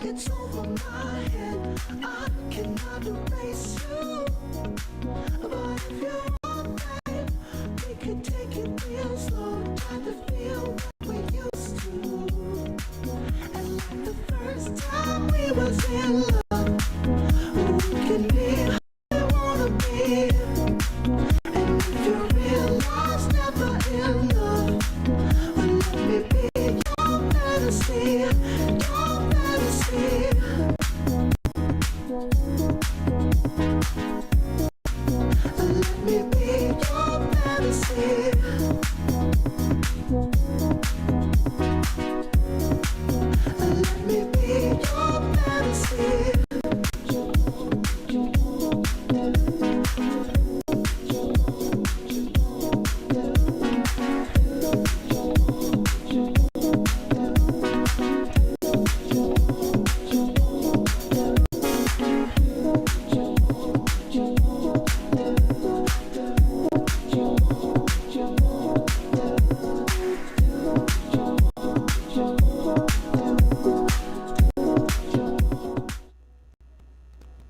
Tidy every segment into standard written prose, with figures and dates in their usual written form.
It's over my head, I cannot erase you. But if you want that, we could take it real slow. Try to feel what we used to. And like the first time we was in love, we can be how we wanna be. And if you realize never enough, well, let me be your fantasy.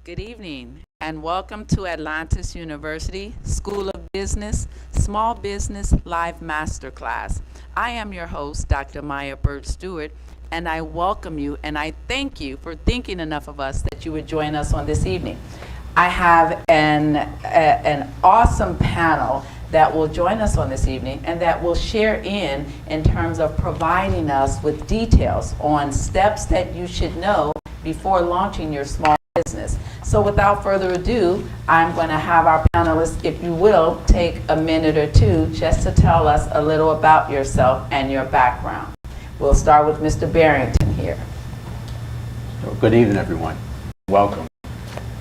Good evening and welcome to Atlantis University School of Business Small Business Live Masterclass. I am your host, Dr. Maya Bird Stewart, and I welcome you and I thank you for thinking enough of us that you would join us on this evening. I have an awesome panel that will join us on this evening and that will share in terms of providing us with details on steps that you should know before launching your small business. So without further ado, I'm going to have our panelists, if you will, take a minute or two just to tell us a little about yourself and your background. We'll start with Mr. Barrington here. Good evening, everyone. Welcome.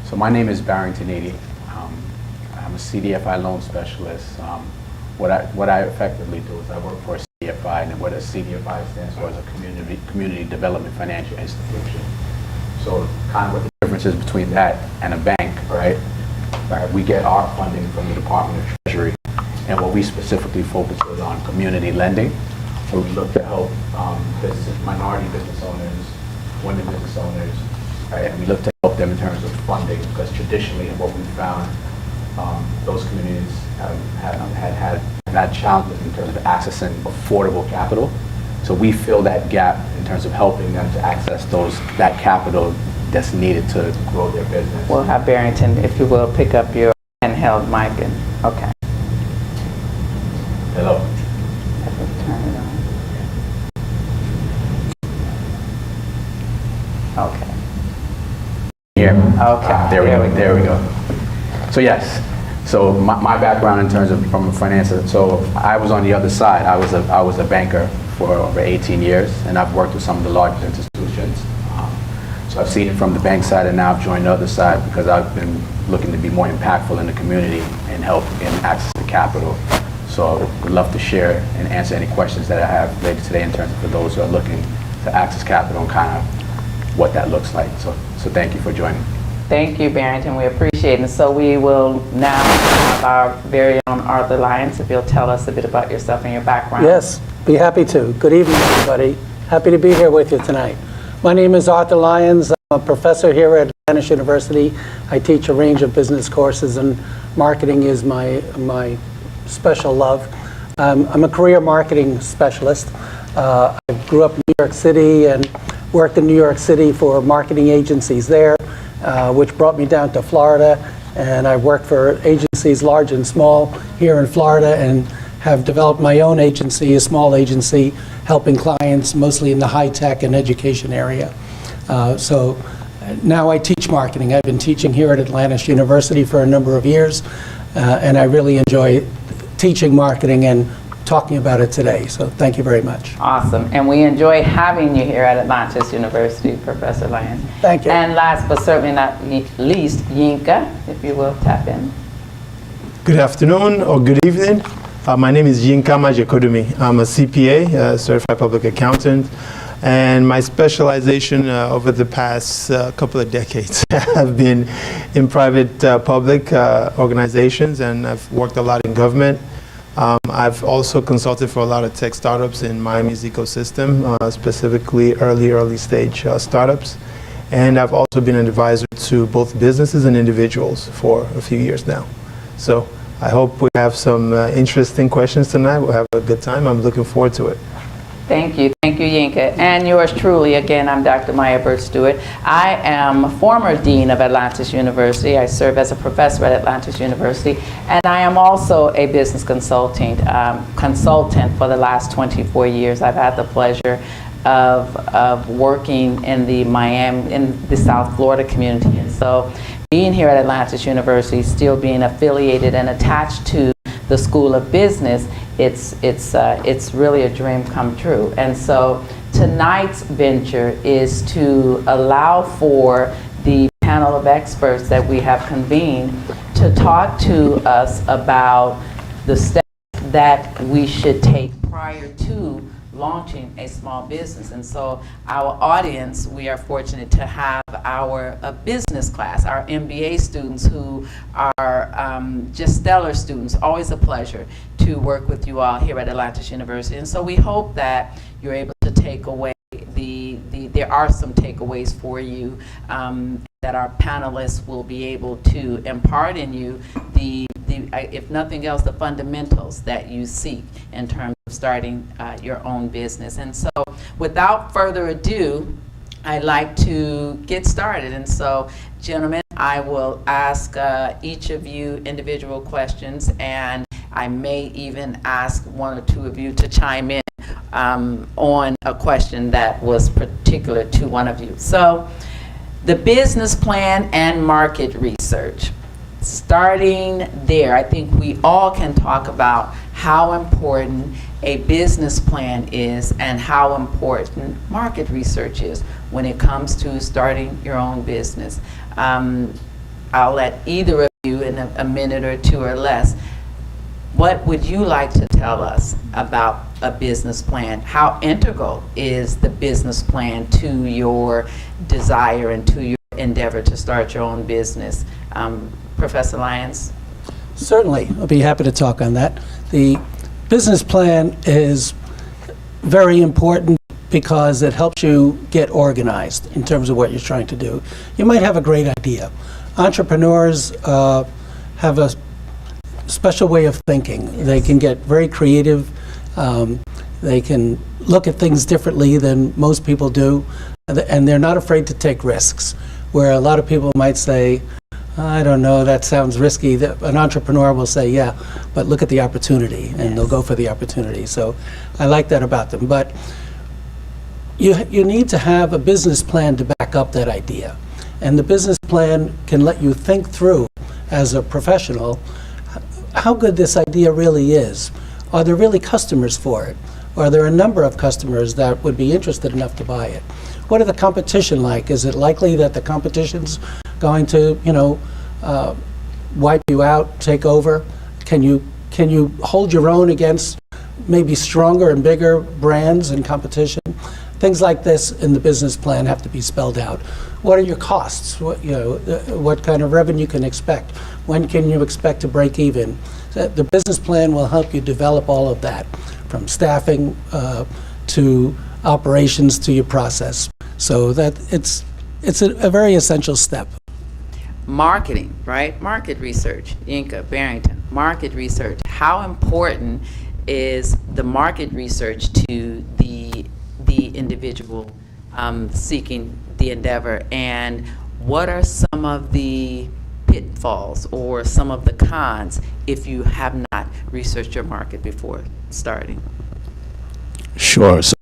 So my name is Barrington Eady. I'm a CDFI loan specialist. What I effectively do is I work for a CDFI, and what a CDFI stands for is a community development financial institution. So kind of what the difference is between that and a bank, right? We get our funding from the Department of Treasury, and what we specifically focus is on community lending. So we look to help minority business owners, women business owners, right? And we look to help them in terms of funding, because traditionally what we found, those communities have had challenges in terms of accessing affordable capital. So we fill that gap in terms of helping them to access that capital that's needed to grow their business. We'll have Barrington, if you will, pick up your handheld mic and, okay. Hello. Turn it on. Okay. Here. Okay. There we go. So yes. So my background in terms of from a financial, so I was on the other side. I was a banker for over 18 years, and I've worked with some of the largest institutions. So I've seen it from the bank side, and now I've joined the other side because I've been looking to be more impactful in the community and help in access to capital. So I would love to share and answer any questions that I have later today in terms of for those who are looking to access capital and kind of what that looks like. So thank you for joining. Thank you, Barrington. We appreciate it. So we will now have our very own Arthur Lyons, if you'll tell us a bit about yourself and your background. Yes, be happy to. Good evening, everybody. Happy to be here with you tonight. My name is Arthur Lyons. I'm a professor here at Atlantis University. I teach a range of business courses, and marketing is my special love. I'm a career marketing specialist. I grew up in New York City and worked in New York City for marketing agencies there, which brought me down to Florida. And I worked for agencies large and small here in Florida, and have developed my own agency, a small agency, helping clients mostly in the high-tech and education area. So now I teach marketing. I've been teaching here at Atlantis University for a number of years, and I really enjoy teaching marketing and talking about it today. So thank you very much. Awesome. And we enjoy having you here at Atlantis University, Professor Lyons. Thank you. And last but certainly not least, Yinka, if you will, tap in. Good afternoon or good evening. My name is Yinka Majekodumi. I'm a CPA, Certified Public Accountant, and my specialization over the past couple of decades have been in private public organizations, and I've worked a lot in government. I've also consulted for a lot of tech startups in Miami's ecosystem, specifically early stage startups. And I've also been an advisor to both businesses and individuals for a few years now. So I hope we have some interesting questions tonight. We'll have a good time. I'm looking forward to it. Thank you, Yinka. And yours truly, again, I'm Dr. Maya Bird-Stewart. I am former Dean of Atlantis University. I serve as a professor at Atlantis University, and I am also a business consultant for the last 24 years. I've had the pleasure of working in the South Florida community. And so being here at Atlantis University, still being affiliated and attached to the School of Business, it's really a dream come true. And so tonight's venture is to allow for the panel of experts that we have convened to talk to us about the steps that we should take prior to launching a small business. And so our audience, we are fortunate to have our business class, our MBA students who are just stellar students. Always a pleasure to work with you all here at Atlantis University. And so we hope that you're able to take away there are some takeaways for you that our panelists will be able to impart in you if nothing else, the fundamentals that you seek in terms of starting your own business. And so without further ado, I'd like to get started. And so, gentlemen, I will ask each of you individual questions, and I may even ask one or two of you to chime in on a question that was particular to one of you. So, the business plan and market research. Starting there, I think we all can talk about how important a business plan is and how important market research is when it comes to starting your own business. I'll let either of you in a minute or two or less. What would you like to tell us about a business plan? How integral is the business plan to your desire and to your endeavor to start your own business? Professor Lyons? Certainly, I'll be happy to talk on that. The business plan is very important because it helps you get organized in terms of what you're trying to do. You might have a great idea. Entrepreneurs have a special way of thinking. Yes. They can get very creative. They can look at things differently than most people do, and they're not afraid to take risks, where a lot of people might say, I don't know, that sounds risky. An entrepreneur will say, yeah, but look at the opportunity, and they'll go for the opportunity. So I like that about them. But you need to have a business plan to back up that idea. And the business plan can let you think through, as a professional, how good this idea really is. Are there really customers for it? Are there a number of customers that would be interested enough to buy it? What are the competition like? Is it likely that the competition's going to, wipe you out, take over? Can you hold your own against maybe stronger and bigger brands and competition? Things like this in the business plan have to be spelled out. What are your costs? What kind of revenue can you expect? When can you expect to break even? The business plan will help you develop all of that, from staffing to operations to your process. So that it's a very essential step. Marketing, right? Market research. Yinka, Barrington, market research. How important is the market research to the individual seeking the endeavor, and what are some of the pitfalls or some of the cons if you have not researched your market before starting? Sure. So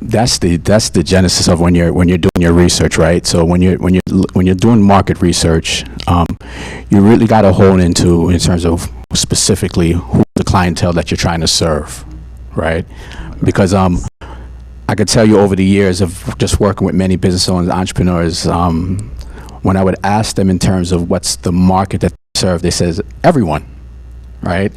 that's the genesis of when you're doing your research, right? So when you're doing market research, you really got to hone in terms of specifically who the clientele that you're trying to serve, right? Because I could tell you over the years of just working with many business owners, entrepreneurs, when I would ask them in terms of what's the market that they serve, they says everyone, right?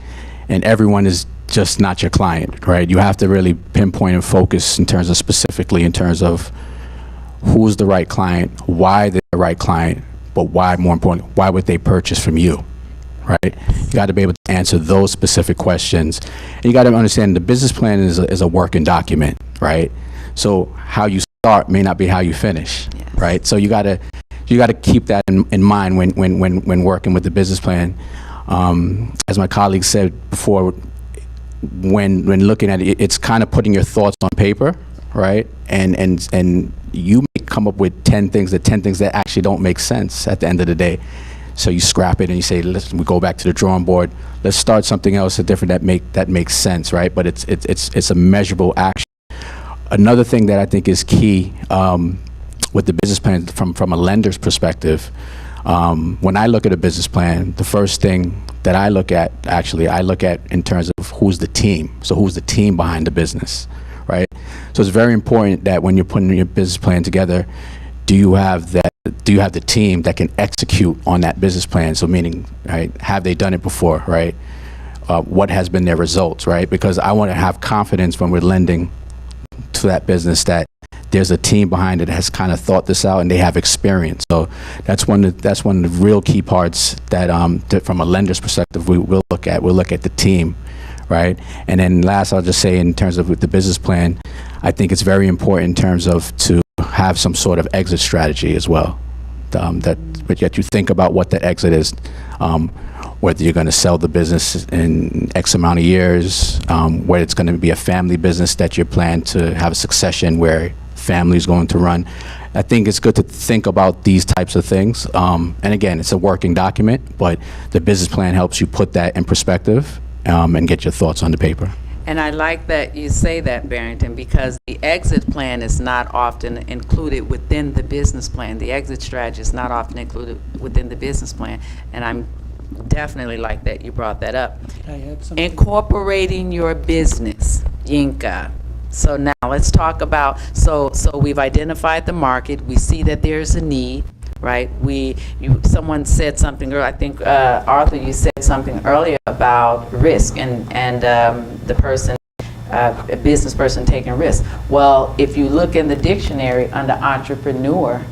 And everyone is just not your client, right? You have to really pinpoint and focus in terms of specifically in terms of who's the right client, why they're the right client, but why, more importantly, why would they purchase from you, right? You got to be able to answer those specific questions. And you got to understand the business plan is a working document, right? So how you start may not be how you finish, Yes. right? So you got to keep that in mind when working with the business plan. As my colleague said before, when looking at it, it's kind of putting your thoughts on paper, right? And you may come up with 10 things that actually don't make sense at the end of the day. So you scrap it and you say, listen, we go back to the drawing board. Let's start something else different that makes sense, right? But it's a measurable action. Another thing that I think is key with the business plan from a lender's perspective, when I look at a business plan, the first thing that I look at in terms of who's the team. So who's the team behind the business, right? So it's very important that when you're putting your business plan together, do you have the team that can execute on that business plan? So meaning, right, have they done it before, right? What has been their results, right? Because I want to have confidence when we're lending to that business that there's a team behind it that has kind of thought this out and they have experience. So that's one of the real key parts that from a lender's perspective we'll look at the team, right? And then last, I'll just say in terms of with the business plan, I think it's very important in terms of to have some sort of exit strategy as well. But yet you think about what that exit is, whether you're going to sell the business in X amount of years, whether it's going to be a family business that you plan to have a succession where family is going to run. I think it's good to think about these types of things. And again, it's a working document, but the business plan helps you put that in perspective and get your thoughts on the paper. And I like that you say that, Barrington, because the exit plan is not often included within the business plan. The exit strategy is not often included within the business plan. And I'm definitely like that you brought that up. Incorporating your business, Yinka. So now let's talk about, so we've identified the market. We see that there's a need, right? Someone said something earlier, I think, Arthur, you said something earlier about risk and the person, a business person taking risk. Well, if you look in the dictionary under entrepreneur,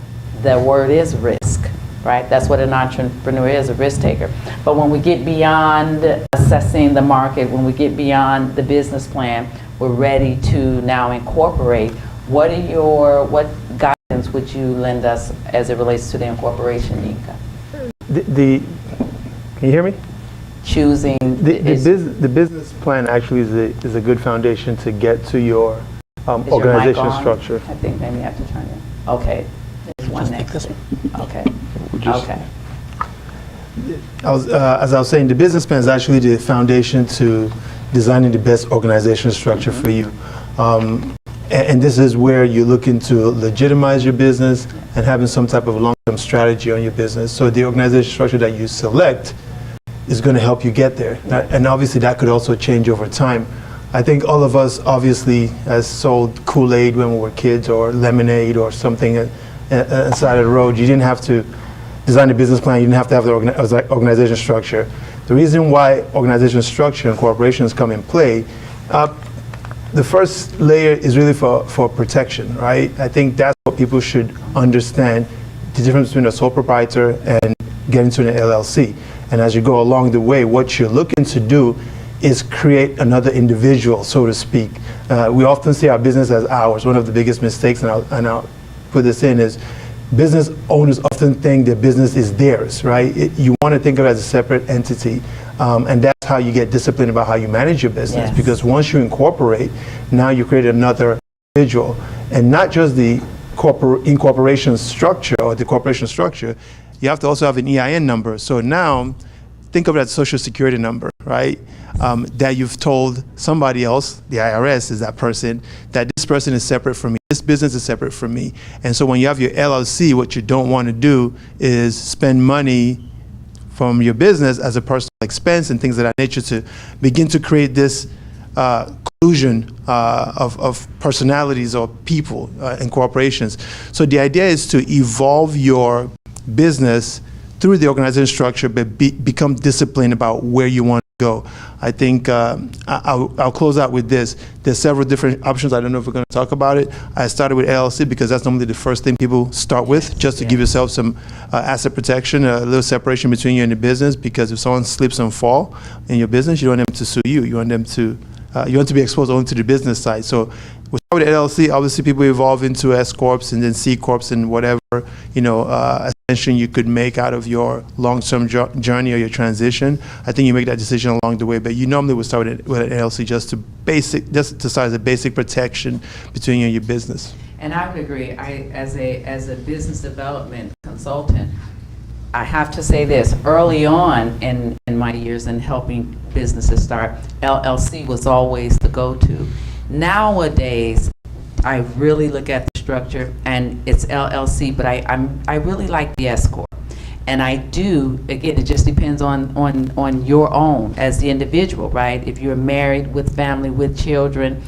the word is risk, right? That's what an entrepreneur is, a risk taker. But when we get beyond assessing the market, when we get beyond the business plan, we're ready to now incorporate. What guidance would you lend us as it relates to the incorporation, Yinka? Can you hear me? Choosing the business plan actually is a good foundation to get to your organization structure. I think maybe you have to turn it. Okay, there's one next to it. Okay. Okay. As I was saying, the business plan is actually the foundation to designing the best organization structure for you. And this is where you're looking to legitimize your business and having some type of long-term strategy on your business. So the organization structure that you select is going to help you get there. And obviously that could also change over time. I think all of us obviously has sold Kool-Aid when we were kids, or lemonade or something side of the road. You didn't have to design a business plan. You didn't have to have the organization structure. The reason why organization structure and corporations come in play, the first layer is really for protection, right? I think that's what people should understand, the difference between a sole proprietor and getting to an LLC. And as you go along the way, what you're looking to do is create another individual, so to speak. We often see our business as ours. One of the biggest mistakes, and I'll put this in, is business owners often think their business is theirs, right? You want to think of it as a separate entity, and that's how you get disciplined about how you manage your business. Yes. Because once you incorporate, now you create another individual, and not just the incorporation structure or the corporation structure. You have to also have an EIN number. So now, think of it as a social security number, right? That you've told somebody else, the IRS is that person, that this person is separate from me, this business is separate from me. And so when you have your LLC, what you don't want to do is spend money from your business as a personal expense and things of that nature to begin to create this collusion of personalities or people and corporations. So the idea is to evolve your business through the organization structure, but become disciplined about where you want to go. I think I'll close out with this. There's several different options. I don't know if we're going to talk about it. I started with LLC because that's normally the first thing people start with, just to give yourself some asset protection, a little separation between you and the business, because if someone slips and fall in your business, you don't want them to sue you. You want them to be exposed only to the business side. So we start with LLC. Obviously, people evolve into S corps and then C corps and whatever extension you could make out of your long-term journey or your transition. I think you make that decision along the way, but you normally would start with an LLC just to start as a basic protection between you and your business. And I would agree. As a business development consultant, I have to say this, early on in my years in helping businesses start, LLC was always the go-to. Nowadays, I really look at the structure and it's LLC, but I really like the S corp. And I do, again, it just depends on your own as the individual, right? If you're married with family, with children,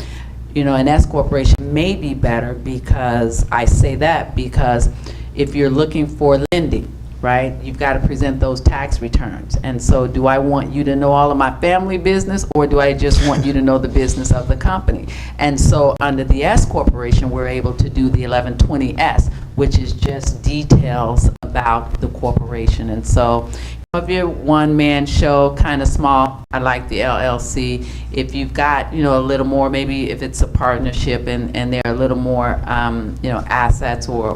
an S corporation may be better, because I say that because if you're looking for lending, right, you've got to present those tax returns. And so do I want you to know all of my family business, or do I just want you to know the business of the company? And so under the S corporation, we're able to do the 1120S, which is just details about the corporation. And so if you're one-man show, kind of small, I like the LLC. If you've got, a little more, maybe if it's a partnership and there are a little more, assets or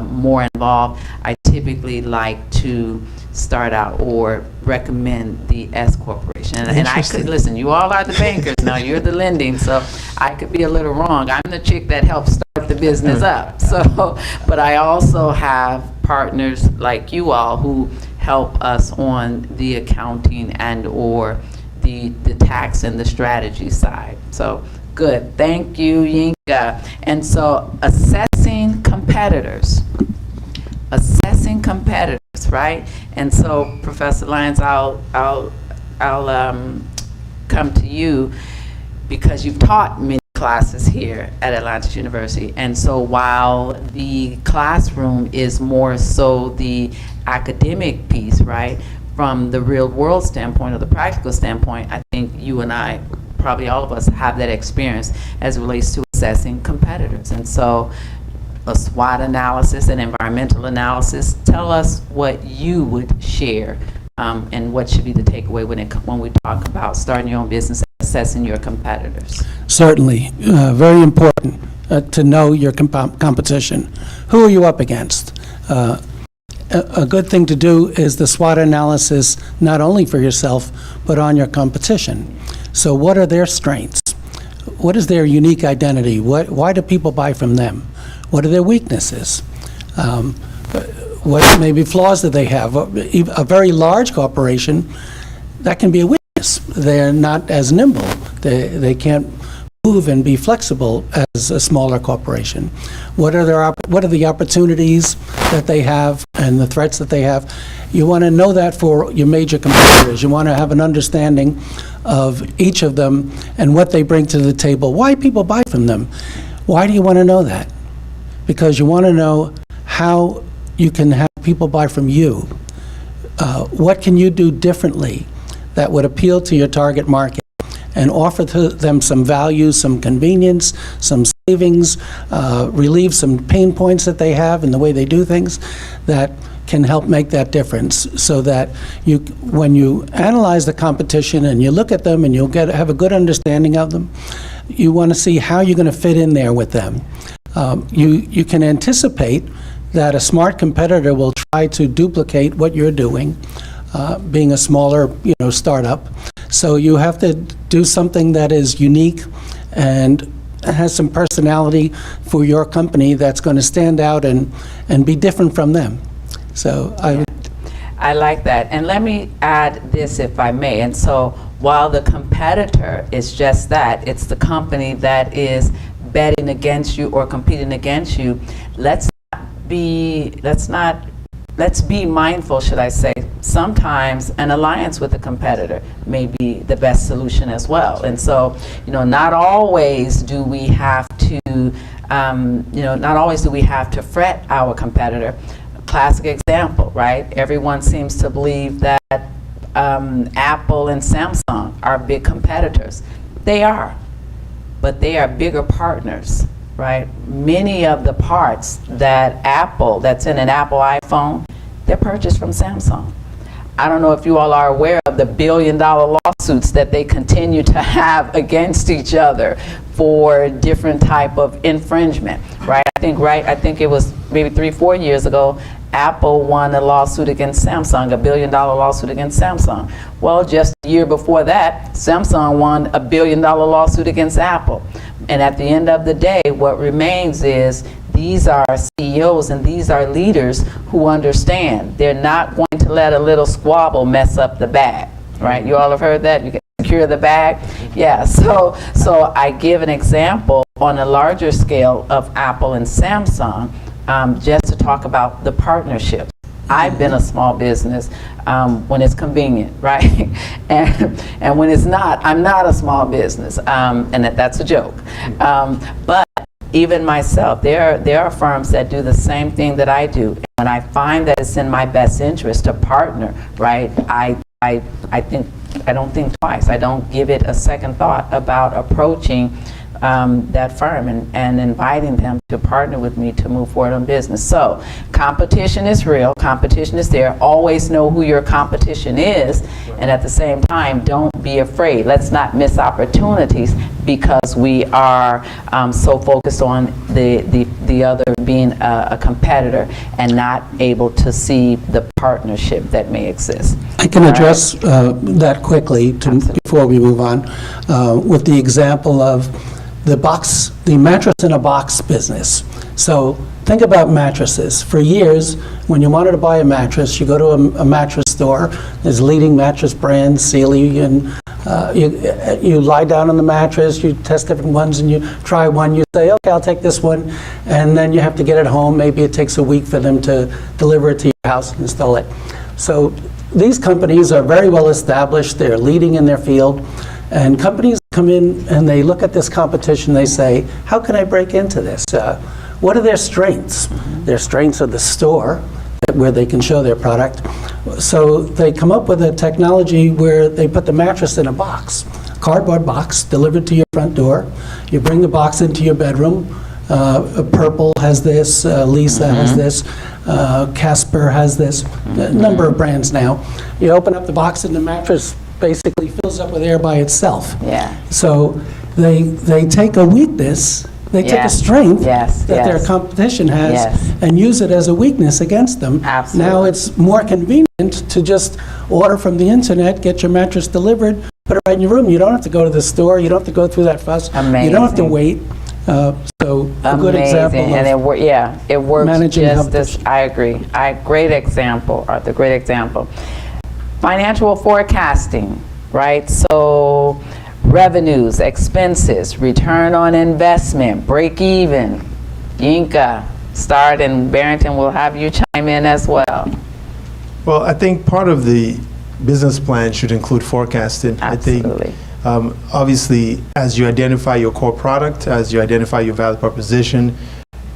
more involved, I typically like to start out or recommend the S corporation. And I could, listen, you all are the bankers, now you're the lending, so I could be a little wrong. I'm the chick that helps start the business up. So, but I also have partners like you all who help us on the accounting and or the tax and the strategy side. So good, thank you, Yinka. And so assessing competitors, right? And so Professor Lyons, I'll come to you because you've taught many classes here at Atlantis University. And so while the classroom is more so the academic piece, right, from the real world standpoint or the practical standpoint, I think you and I, probably all of us, have that experience as it relates to assessing competitors. And so a SWOT analysis and environmental analysis, tell us what you would share and what should be the takeaway when we talk about starting your own business and assessing your competitors. Certainly, very important to know your competition. Who are you up against? A good thing to do is the SWOT analysis, not only for yourself, but on your competition. So what are their strengths? What is their unique identity? Why do people buy from them? What are their weaknesses? What maybe flaws that they have? A very large corporation, that can be a weakness. They're not as nimble. They can't move and be flexible as a smaller corporation. What are the opportunities that they have and the threats that they have? You want to know that for your major competitors. You want to have an understanding of each of them and what they bring to the table. Why people buy from them? Why do you want to know that? Because you want to know how you can have people buy from you. What can you do differently that would appeal to your target market and offer to them some value, some convenience, some savings, relieve some pain points that they have in the way they do things that can help make that difference, so that when you analyze the competition and you look at them and you'll have a good understanding of them, you want to see how you're going to fit in there with them. You can anticipate that a smart competitor will try to duplicate what you're doing, being a smaller, startup. So you have to do something that is unique and has some personality for your company that's going to stand out and be different from them. So I like that. And let me add this, if I may. And so while the competitor is just that, it's the company that is betting against you or competing against you, let's be mindful, should I say. Sometimes an alliance with a competitor may be the best solution as well. And so, not always do we have to, fret our competitor. Classic example, right? Everyone seems to believe that Apple and Samsung are big competitors. They are, but they are bigger partners, right? Many of the parts that's in an Apple iPhone, they're purchased from Samsung. I don't know if you all are aware of the billion-dollar lawsuits that they continue to have against each other for different type of infringement, right? I think it was maybe 3-4 years ago, Apple won a lawsuit against Samsung, $1 billion lawsuit against Samsung. Well, just a year before that, Samsung won a $1 billion lawsuit against Apple. And at the end of the day, what remains is these are CEOs and these are leaders who understand they're not going to let a little squabble mess up the bag, right? You all have heard that? You can secure the bag? Yeah, so I give an example on a larger scale of Apple and Samsung, just to talk about the partnership. I've been a small business when it's convenient, right? and when it's not, I'm not a small business, and that's a joke. But even myself, there are firms that do the same thing that I do. And when I find that it's in my best interest to partner, right, I don't think twice. I don't give it a second thought about approaching that firm and inviting them to partner with me to move forward on business. So competition is real, competition is there. Always know who your competition is, and at the same time, don't be afraid. Let's not miss opportunities because we are so focused on the other being a competitor and not able to see the partnership that may exist. I can address that quickly before we move on with the example of the mattress in a box business. So think about mattresses. For years, when you wanted to buy a mattress, you go to a mattress store. There's leading mattress brands, Sealy, and you lie down on the mattress, you test different ones, and you try one. You say, okay, I'll take this one, and then you have to get it home. Maybe it takes a week for them to deliver it to your house and install it. So these companies are very well established. They're leading in their field. And companies come in and they look at this competition, they say, how can I break into this? What are their strengths? Their strengths are the store, where they can show their product. So they come up with a technology where they put the mattress in a box, cardboard box, delivered to your front door. You bring the box into your bedroom. Purple has this, Lisa has this, Casper has this, a number of brands now. You open up the box and the mattress basically fills up with air by itself. Yeah. So they take a weakness, they take a strength that their competition has and use it as a weakness against them. Absolutely. Now it's more convenient to just order from the internet, get your mattress delivered, put it right in your room. You don't have to go to the store. You don't have to go through that fuss. Amazing. You don't have to wait. So a good example of and it works managing just as, I agree. Great example, Arthur, great example. Financial forecasting, right? So revenues, expenses, return on investment, break even. Yinka, start, and Barrington will have you chime in as well. Well, I think part of the business plan should include forecasting. Absolutely. I think, obviously, as you identify your core product, as you identify your value proposition,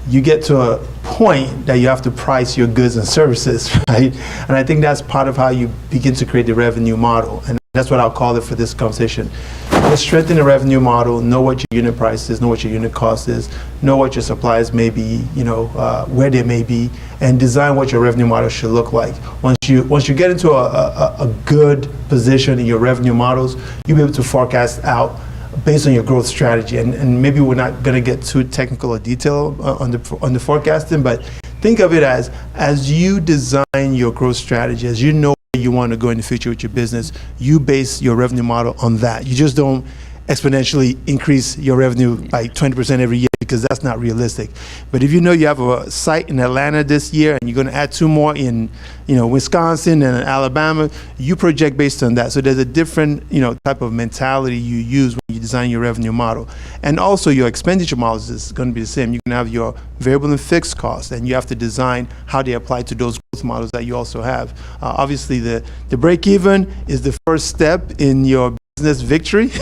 you get to a point that you have to price your goods and services, right? And I think that's part of how you begin to create the revenue model. And That's what I'll call it for this conversation. Let's strengthen the revenue model, know what your unit price is, know what your unit cost is, know what your suppliers may be, where they may be, and design what your revenue model should look like. Once you get into a good position in your revenue models, you'll be able to forecast out based on your growth strategy. And maybe we're not going to get too technical or detailed on the forecasting, but think of it as you design your growth strategy, as you know where you want to go in the future with your business, you base your revenue model on that. You just don't exponentially increase your revenue by 20% every year, because that's not realistic. But if you know you have a site in Atlanta this year and you're going to add 2 more in Wisconsin and Alabama, you project based on that. So there's a different type of mentality you use when you design your revenue model. And also your expenditure models is going to be the same. You can have your variable and fixed costs, and you have to design how they apply to those growth models that you also have. Obviously the break even is the first step in your business victory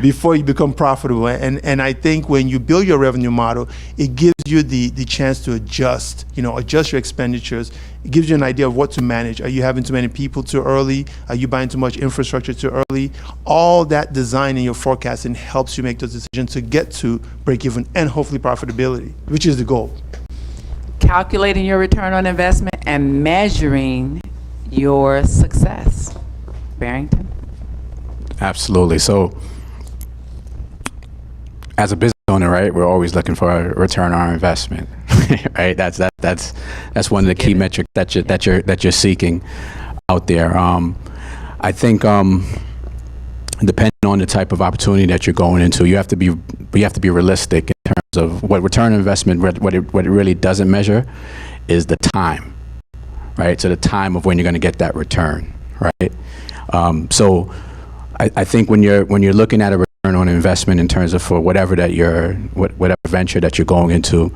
before you become profitable. And I think when you build your revenue model, it gives you the chance to adjust your expenditures. It gives you an idea of what to manage. Are you having too many people too early? Are you buying too much infrastructure too early? All that design in your forecasting helps you make those decisions to get to break even and hopefully profitability, which is the goal. Calculating your return on investment and measuring your success. Barrington? Absolutely. So, as a business owner, right, we're always looking for a return on our investment, right? That's one of the key metrics that you're seeking out there. I think depending on the type of opportunity that you're going into, you have to be realistic in terms of what return on investment. What it really doesn't measure is the time, right? So the time of when you're going to get that return, right? So I think when you're looking at a return on investment in terms of for whatever venture that you're going into,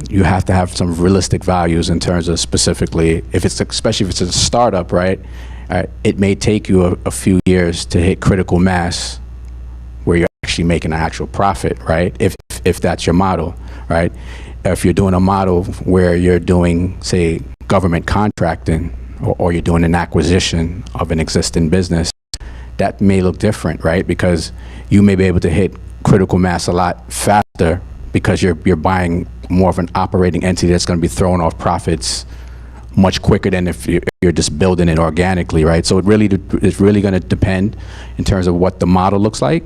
you have to have some realistic values in terms of specifically, especially if it's a startup, right? It may take you a few years to hit critical mass where you're actually making an actual profit, right? If that's your model, right? If you're doing a model where you're doing, say, government contracting, or you're doing an acquisition of an existing business, that may look different, right? Because you may be able to hit critical mass a lot faster because you're buying more of an operating entity that's going to be throwing off profits much quicker than if you're just building it organically, right? So it's really going to depend in terms of what the model looks like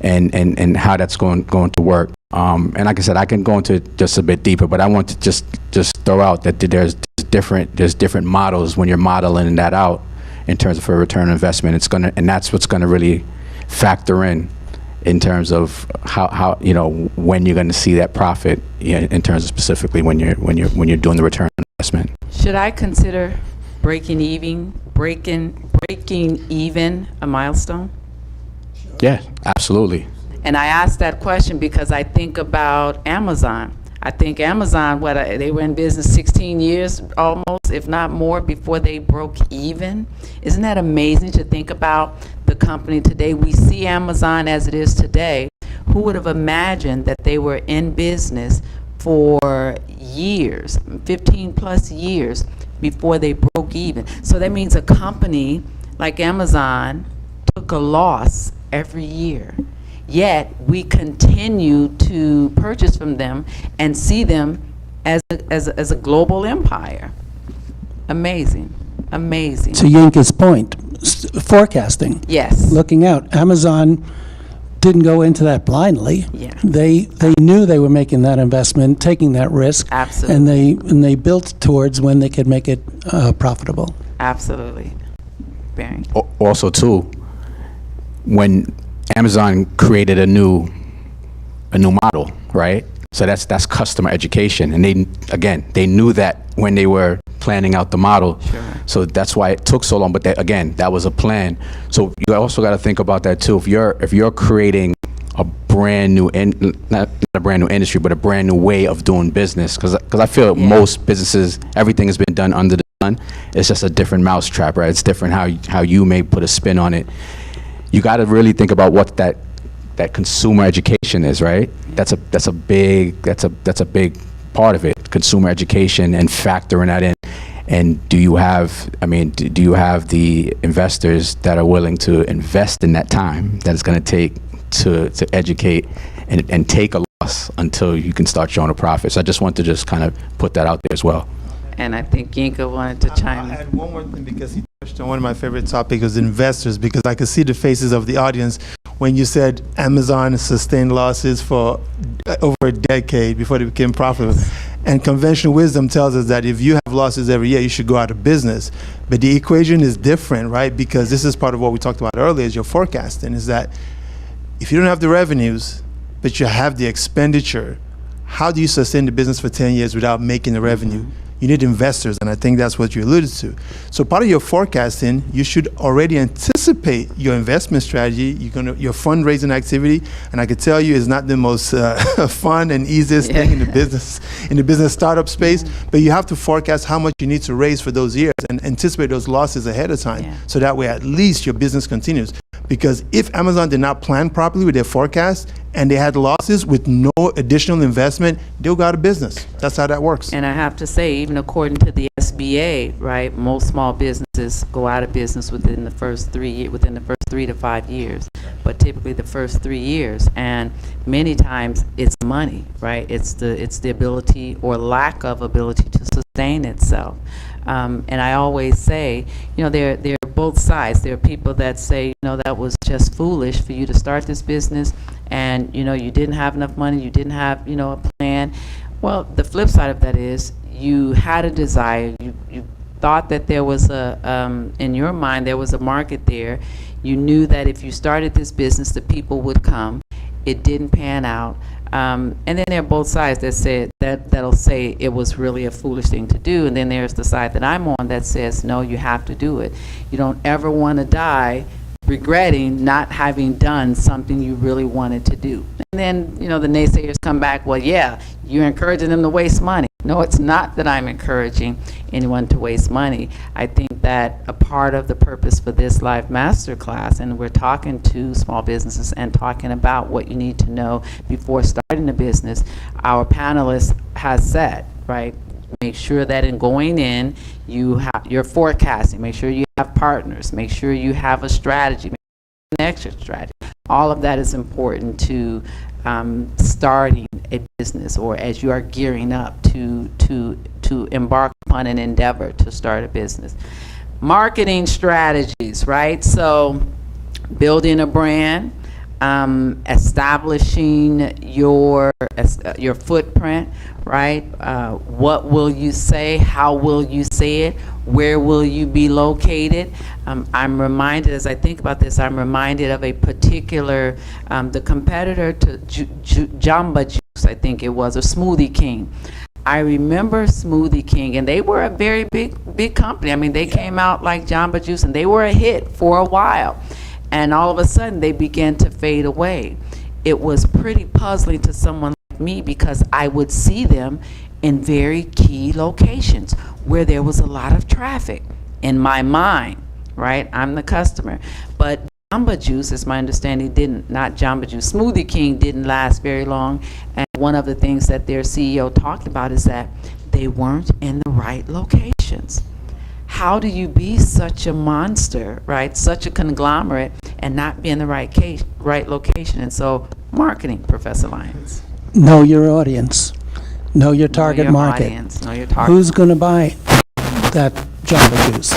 and how that's going to work. And like I said, I can go into just a bit deeper, but I want to just throw out that there's different models when you're modeling that out in terms of a return on investment. And that's what's gonna really factor in terms of how when you're gonna see that profit in terms of specifically when you're doing the return on investment. Should I consider breaking even a milestone? Yeah, absolutely. And I ask that question because I think about Amazon. I think Amazon, they were in business 16 years almost, if not more, before they broke even. Isn't that amazing to think about the company today? We see Amazon as it is today. Who would have imagined that they were in business for years, 15 plus years before they broke even? So that means a company like Amazon took a loss every year. Yet we continue to purchase from them and see them as a global empire. Amazing, amazing. To Yinka's point, forecasting. Yes. Looking out. Amazon didn't go into that blindly. Yeah. They knew they were making that investment, taking that risk. Absolutely. And they built towards when they could make it profitable. Absolutely. Barry. Also, too, when Amazon created a new model, right? So that's customer education, and they knew that when they were planning out the model. Sure. So that's why it took so long. But that was a plan. So you also got to think about that too. If you're creating a brand new not a brand new industry, but a brand new way of doing business, because I feel most businesses, everything has been done under the sun. It's just a different mousetrap, right? It's different how you may put a spin on it. You got to really think about what that consumer education is, right? That's a big part of it, consumer education, and factoring that in. And do you have, do you have the investors that are willing to invest in that time that it's going to take to educate and take a loss until you can start showing a profit? So I just want to just kind of put that out there as well. And I think Yinka wanted to chime I'll in. add one more thing, because he touched on one of my favorite topics, was investors, because I could see the faces of the audience when you said Amazon sustained losses for over a decade before they became profitable. And conventional wisdom tells us that if you have losses every year, you should go out of business. But the equation is different, right? Because this is part of what we talked about earlier, is your forecasting, is that if you don't have the revenues, but you have the expenditure, how do you sustain the business for 10 years without making the revenue? You need investors, and I think that's what you alluded to. So part of your forecasting, you should already anticipate your investment strategy, your fundraising activity, and I could tell you it's not the most fun and easiest thing in the business startup space, but you have to forecast how much you need to raise for those years and anticipate those losses ahead of time, so that way at least your business continues. Because if Amazon did not plan properly with their forecast and they had losses with no additional investment, they'll go out of business. That's how that works. And I have to say, even according to the SBA, right, most small businesses go out of business within the first 3 to 5 years, but typically the first 3 years. And many times it's money, right? It's the ability or lack of ability to sustain itself. And I always say, there are both sides. There are people that say, that was just foolish for you to start this business, and you didn't have enough money, you didn't have a plan. Well, the flip side of that is you had a desire, you thought that there was in your mind there was a market there. You knew that if you started this business, the people would come. It didn't pan out. And then there are both sides that'll say it was really a foolish thing to do, and then there's the side that I'm on that says, no, you have to do it. You don't ever want to die regretting not having done something you really wanted to do. And then, the naysayers come back, well, yeah, you're encouraging them to waste money. No, it's not that I'm encouraging anyone to waste money. I think that a part of the purpose for this live masterclass, and we're talking to small businesses and talking about what you need to know before starting a business, our panelist has said, right, make sure that in going in, you're forecasting, make sure you have partners, make sure you have a strategy, make sure you have an exit strategy. All of that is important to starting a business, or as you are gearing up to embark upon an endeavor to start a business. Marketing strategies, right? So building a brand, establishing your footprint, right? What will you say? How will you say it? Where will you be located? I'm reminded, as I think about this, I'm reminded of a particular, the competitor to Jamba Juice, I think it was, or Smoothie King. I remember Smoothie King, and they were a very big company. I mean, they came out like Jamba Juice, and they were a hit for a while. And all of a sudden, they began to fade away. It was pretty puzzling to someone like me, because I would see them in very key locations where there was a lot of traffic in my mind, right? I'm the customer. But Jamba Juice, as my understanding, not Jamba Juice, Smoothie King didn't last very long. And one of the things that their CEO talked about is that they weren't in the right locations. How do you be such a monster, right? Such a conglomerate and not be in the right location? And so, marketing, Professor Lyons. Know your audience. Know your target Know your market. audience, know your target. Who's going to buy that Jamba Juice?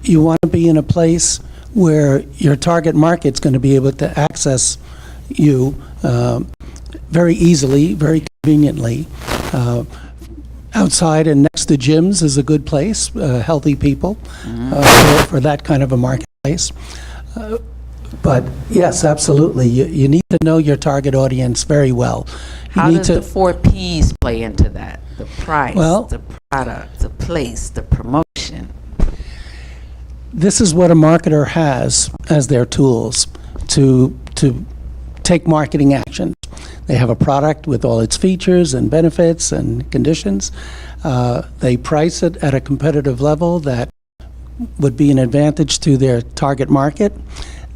You want to be in a place where your target market's going to be able to access you very easily, very conveniently. Outside and next to gyms is a good place, healthy people, for that kind of a marketplace. But yes, absolutely, you need to know your target audience very well. How does the 4 Ps play into that? The price, the product, the place, the promotion. This is what a marketer has as their tools to take marketing actions. They have a product with all its features and benefits and conditions. They price it at a competitive level that would be an advantage to their target market.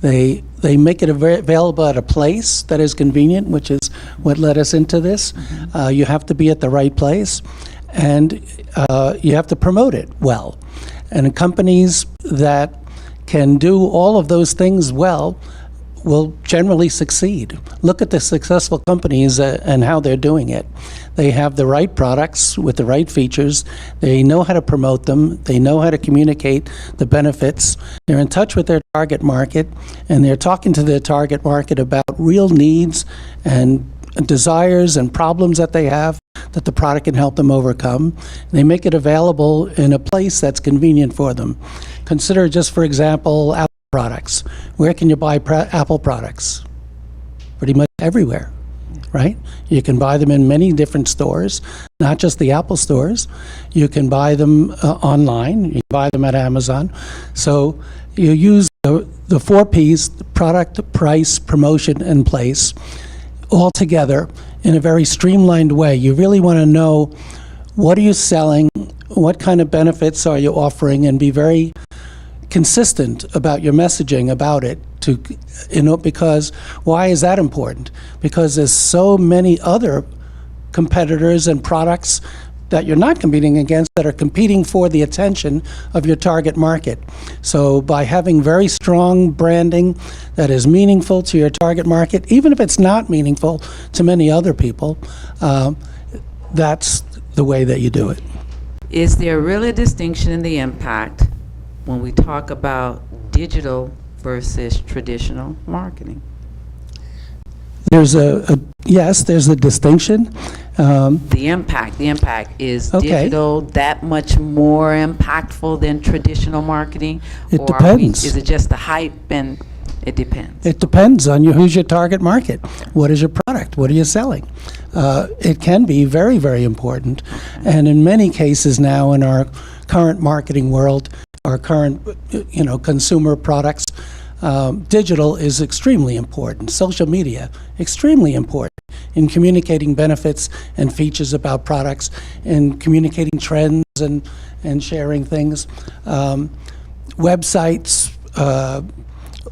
They make it available at a place that is convenient, which is what led us into this. You have to be at the right place. and you have to promote it well. And companies that can do all of those things well will generally succeed. Look at the successful companies and how they're doing it. They have the right products with the right features. They know how to promote them. They know how to communicate the benefits. They're in touch with their target market, and they're talking to their target market about real needs and desires and problems that they have that the product can help them overcome. They make it available in a place that's convenient for them. Consider just, for example, Apple products. Where can you buy Apple products? Pretty much everywhere, right? You can buy them in many different stores, not just the Apple stores. You can buy them online. You can buy them at Amazon. So you use the 4 Ps, product, price, promotion, and place, all together in a very streamlined way. You really want to know, what are you selling, what kind of benefits are you offering, and be very consistent about your messaging about it. Because why is that important? Because there's so many other competitors and products that you're not competing against that are competing for the attention of your target market. So by having very strong branding that is meaningful to your target market, even if it's not meaningful to many other people, that's the way that you do it. Is there really a distinction in the impact when we talk about digital versus traditional marketing? There's yes, there's a distinction. The impact is Okay. digital that much more impactful than traditional marketing? It Or depends. is it just the hype, and it depends? It depends on who's your target market. What is your product? What are you selling? It can be very, very important. And in many cases now in our current marketing world, our current, consumer products, digital is extremely important. Social media, extremely important in communicating benefits and features about products, and communicating trends and sharing things. Websites,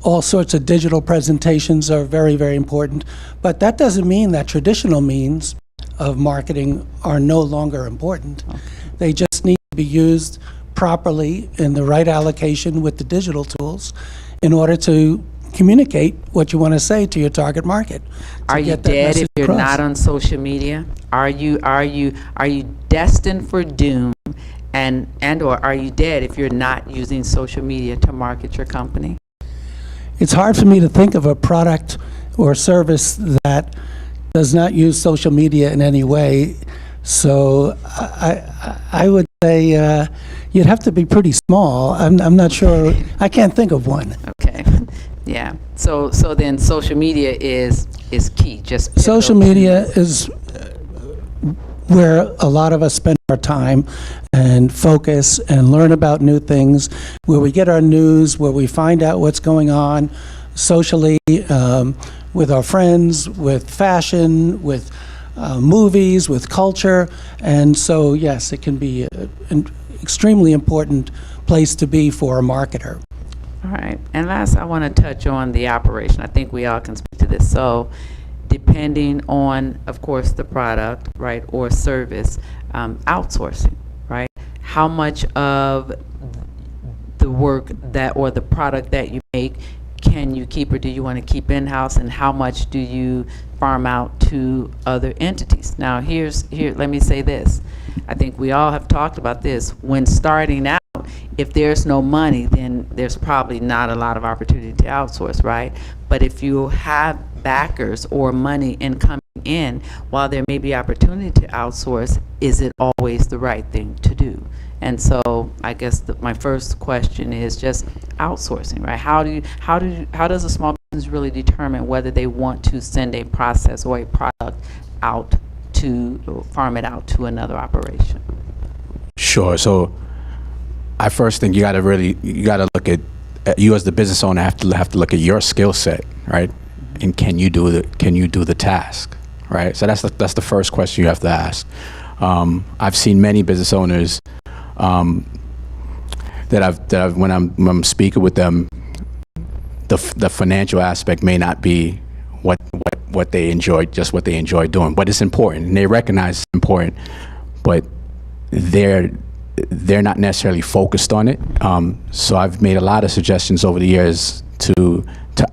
all sorts of digital presentations are very, very important. But that doesn't mean that traditional means of marketing are no longer important. They just need to be used properly in the right allocation with the digital tools in order to communicate what you want to say to your target market. Are you dead if you're not on social media? Are you destined for doom, and or are you dead if you're not using social media to market your company? It's hard for me to think of a product or service that does not use social media in any way. So I would say you'd have to be pretty small. I'm not sure. I can't think of one. Okay, yeah. So then social media is key. Just Social media is where a lot of us spend our time and focus and learn about new things, where we get our news, where we find out what's going on socially, with our friends, with fashion, with movies, with culture. And so, yes, it can be an extremely important place to be for a marketer. All right. And last, I want to touch on the operation. I think we all can speak to this. So depending on, of course, the product, right, or service, outsourcing, right? How much of the work that, or the product that you make, can you keep, or do you want to keep in-house, and how much do you farm out to other entities? Now, let me say this. I think we all have talked about this. When starting out, if there's no money, then there's probably not a lot of opportunity to outsource, right? But if you have backers or money incoming in, while there may be opportunity to outsource, is it always the right thing to do? And so I guess my first question is just outsourcing, right? How does a small business really determine whether they want to send a process or a product out to farm it out to another operation? Sure. So I first think you got to look at you as the business owner have to look at your skill set, right? And can you do the task, right? So that's the first question you have to ask. I've seen many business owners that I've when I'm speaking with them, the financial aspect may not be what they enjoy doing, but it's important, and they recognize it's important. But they're not necessarily focused on it. So I've made a lot of suggestions over the years to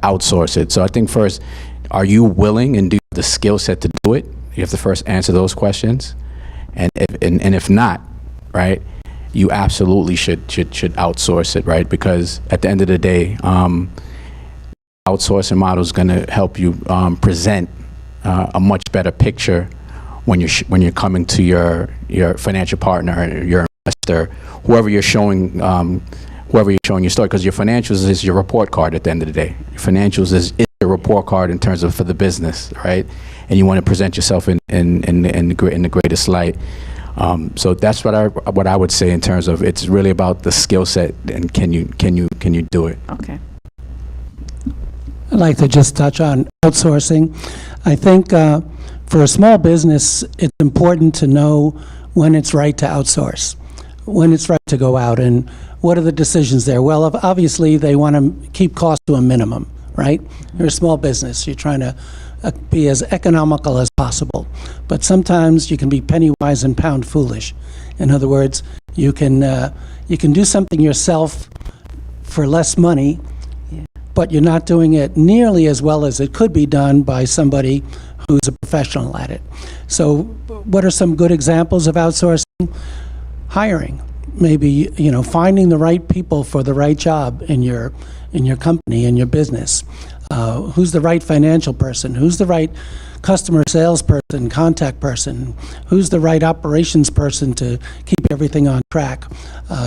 outsource it. So I think first, are you willing and do you have the skill set to do it? You have to first answer those questions. And if not, right, you absolutely should outsource it, right? Because at the end of the day, outsourcing model is going to help you present a much better picture when you're coming to your financial partner, your investor, whoever you're showing your story. Because your financials is your report card at the end of the day. Your financials is your report card in terms of for the business, right? And you want to present yourself in the greatest light. So that's what I would say in terms of it's really about the skill set and can you do it? Okay. I'd like to just touch on outsourcing. I think for a small business, it's important to know when it's right to outsource, when it's right to go out, and what are the decisions there? Well, obviously, they want to keep costs to a minimum, right? You're a small business. You're trying to be as economical as possible. But sometimes you can be penny wise and pound foolish. In other words, you can do something yourself for less money, but you're not doing it nearly as well as it could be done by somebody who's a professional at it. So what are some good examples of outsourcing? Hiring. Maybe, finding the right people for the right job in your company, in your business. Who's the right financial person? Who's the right customer salesperson, contact person? Who's the right operations person to keep everything on track?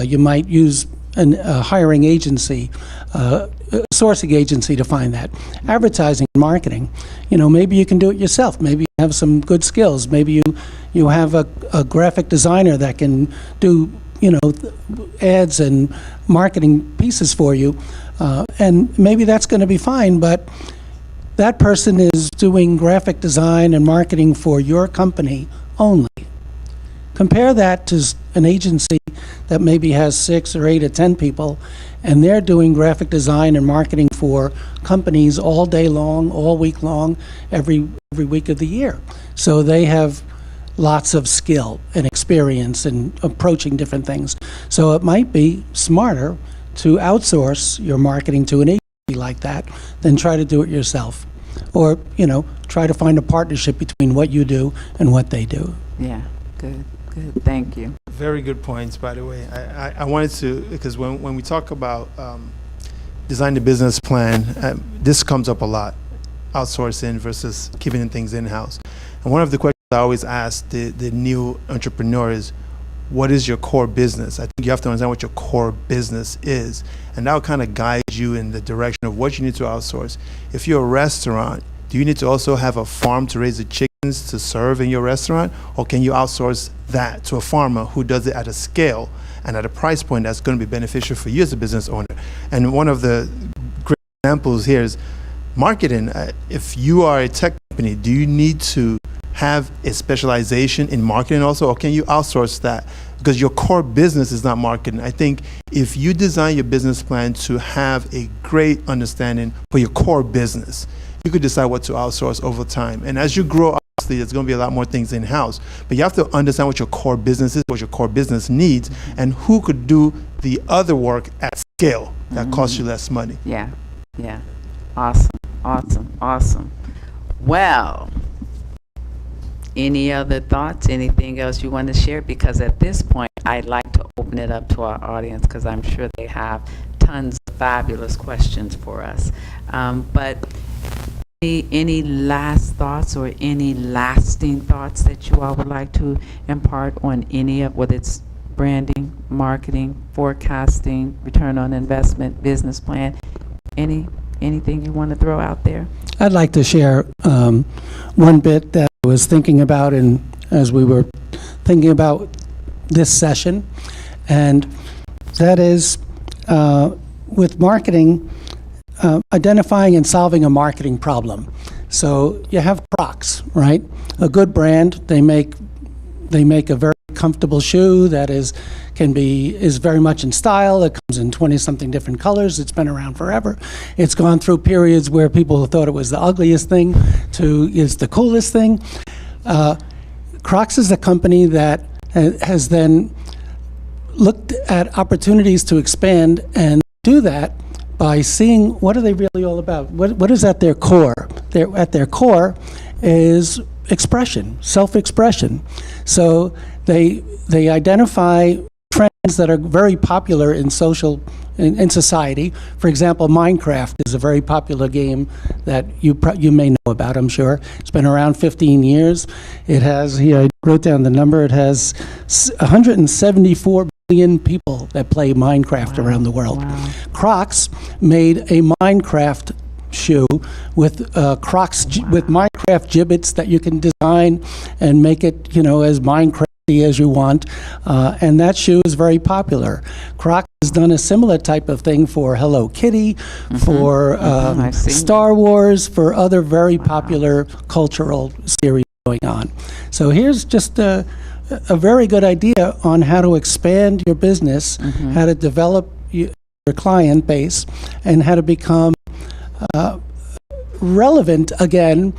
You might use a hiring agency, a sourcing agency to find that. Advertising and marketing, maybe you can do it yourself. Maybe you have some good skills. Maybe you have a graphic designer that can do ads and marketing pieces for you, and maybe that's going to be fine, but that person is doing graphic design and marketing for your company only. Compare that to an agency that maybe has 6 or 8 or 10 people, and they're doing graphic design and marketing for companies all day long, all week long, every week of the year. So they have lots of skill and experience in approaching different things. So it might be smarter to outsource your marketing to an agency like that than try to do it yourself. Or, try to find a partnership between what you do and what they do. Yeah, good. Thank you. Very good points, by the way. I wanted to, because when we talk about design the business plan, this comes up a lot, outsourcing versus keeping things in-house. And one of the questions I always ask the new entrepreneur is, what is your core business? I think you have to understand what your core business is, and that will kind of guide you in the direction of what you need to outsource. If you're a restaurant, do you need to also have a farm to raise the chickens to serve in your restaurant, or can you outsource that to a farmer who does it at a scale and at a price point that's going to be beneficial for you as a business owner? And one of the great examples here is marketing. If you are a tech company, do you need to have a specialization in marketing also, or can you outsource that? Because your core business is not marketing. I think if you design your business plan to have a great understanding for your core business, you could decide what to outsource over time. And as you grow, obviously, there's going to be a lot more things in-house. But you have to understand what your core business is, what your core business needs, and who could do the other work at scale that costs you less money. Yeah. Awesome. Well, any other thoughts, anything else you want to share? Because at this point, I'd like to open it up to our audience because I'm sure they have tons of fabulous questions for us. But any last thoughts or any lasting thoughts that you all would like to impart on any of, whether it's branding, marketing, forecasting, return on investment, business plan, anything you want to throw out there? I'd like to share one bit that I was thinking about as we were thinking about this session, and that is with marketing, identifying and solving a marketing problem. So you have Crocs, right? A good brand. They make a very comfortable shoe that is very much in style. It comes in 20-something different colors. It's been around forever. It's gone through periods where people thought it was the ugliest thing to it's the coolest thing. Crocs is a company that has then looked at opportunities to expand and do that by seeing what are they really all about. What is at their core? At their core is expression, self-expression. So they identify trends that are very popular in society. For example, Minecraft is a very popular game that you may know about, I'm sure. It's been around 15 years. It has, here I wrote down the number, it has 174 billion people that play Minecraft around the world. Wow. Crocs made a Minecraft shoe with Crocs with Minecraft gibbets that you can design and make it, as Minecraft as you want, and that shoe is very popular. Crocs has done a similar type of thing for Hello Kitty, for Star Wars, for other very popular cultural series going on. So here's just a very good idea on how to expand your business, how to develop your client base, and how to become relevant again,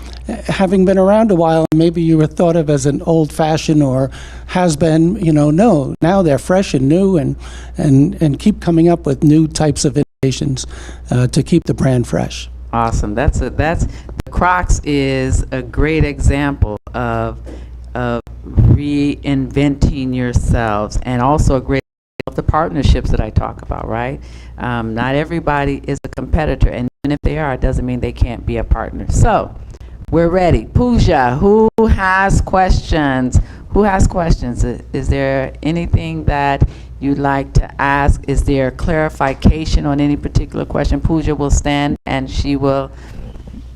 having been around a while. Maybe you were thought of as an old-fashioned or has-been. No, now they're fresh and new, and keep coming up with new types of innovations to keep the brand fresh. Awesome. That's the Crocs is a great example of reinventing yourselves, and also a great example of the partnerships that I talk about, right? Not everybody is a competitor, and even if they are, it doesn't mean they can't be a partner. So we're ready. Pooja, who has questions? Is there anything that you'd like to ask? Is there clarification on any particular question? Pooja will stand and she will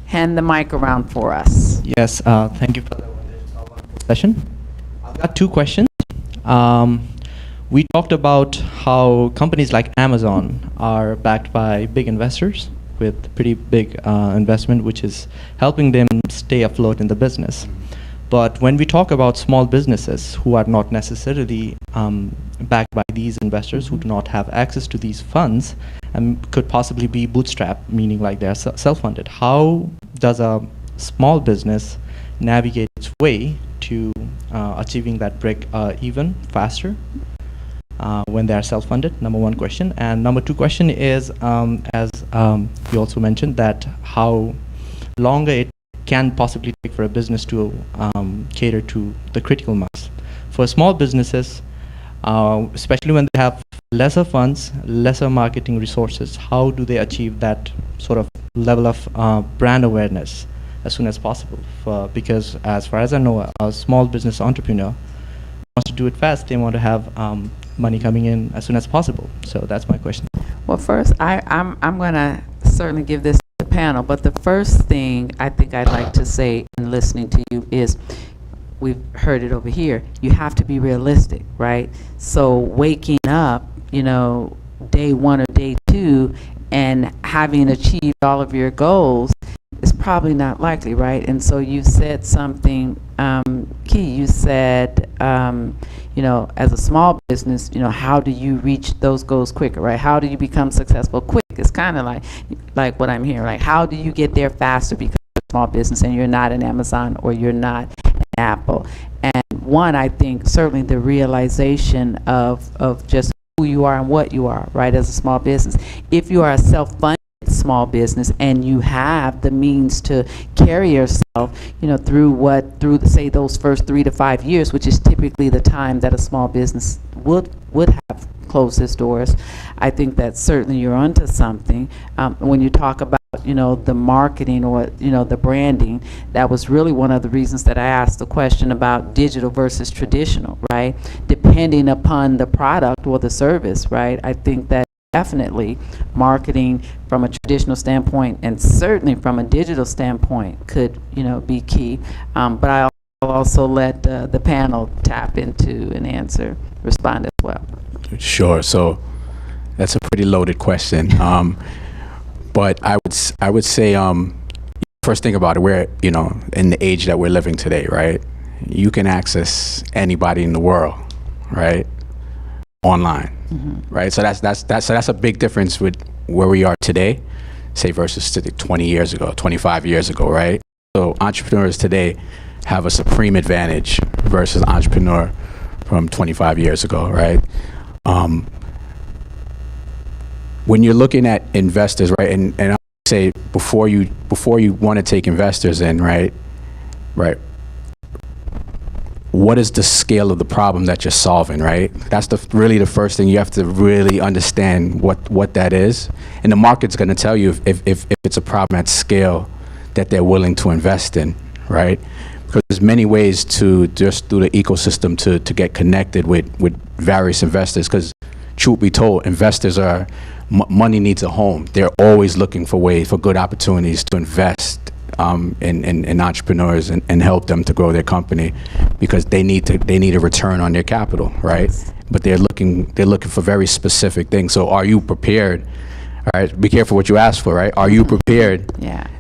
hand the mic around for us. Yes, thank you for the session. I've got two questions. We talked about how companies like Amazon are backed by big investors with pretty big investment, which is helping them stay afloat in the business. But when we talk about small businesses who are not necessarily backed by these investors, who do not have access to these funds, and could possibly be bootstrapped, meaning like they're self-funded, how does a small business navigate its way to achieving that break even faster when they are self-funded? Number one question. And number two question is, as you also mentioned, that how longer it can possibly take for a business to cater to the critical mass. For small businesses, especially when they have lesser funds, lesser marketing resources, how do they achieve that sort of level of brand awareness as soon as possible? Because as far as I know, a small business entrepreneur wants to do it fast. They want to have money coming in as soon as possible. So that's my question. Well, first, I'm going to certainly give this to the panel, but the first thing I think I'd like to say in listening to you is, we've heard it over here, you have to be realistic, right? So waking up, day one or day two, and having achieved all of your goals is probably not likely, right? And so you said something key. You said, as a small business, how do you reach those goals quicker, right? How do you become successful quick? It's kind of like what I'm hearing, like how do you get there faster because you're a small business and you're not an Amazon or you're not an Apple? And one, I think certainly the realization of just who you are and what you are, right, as a small business. If you are a self-funded small business and you have the means to carry yourself, through say those first 3 to 5 years, which is typically the time that a small business would have closed its doors, I think that certainly you're onto something. When you talk about the marketing or the branding, that was really one of the reasons that I asked the question about digital versus traditional, right? Depending upon the product or the service, right? I think that definitely marketing from a traditional standpoint and certainly from a digital standpoint could be key. But I'll also let the panel tap into an answer, respond as well. Sure. So that's a pretty loaded question. But I would say, first thing about it, we're in the age that we're living today, right? You can access anybody in the world, right? Online, right? So that's a big difference with where we are today, say versus 20 years ago, 25 years ago, right? So entrepreneurs today have a supreme advantage versus entrepreneur from 25 years ago, right? When you're looking at investors, right, and I say before you want to take investors in, right, what is the scale of the problem that you're solving, right? That's really the first thing. You have to really understand what that is, and the market's going to tell you if it's a problem at scale that they're willing to invest in, right? Because there's many ways to just through the ecosystem to get connected with various investors. Because truth be told, investors are money needs a home. They're always looking for ways, for good opportunities to invest in entrepreneurs and help them to grow their company, because they need a return on their capital, right? But they're looking for very specific things. So are you prepared? All right, be careful what you ask for, right? Are you prepared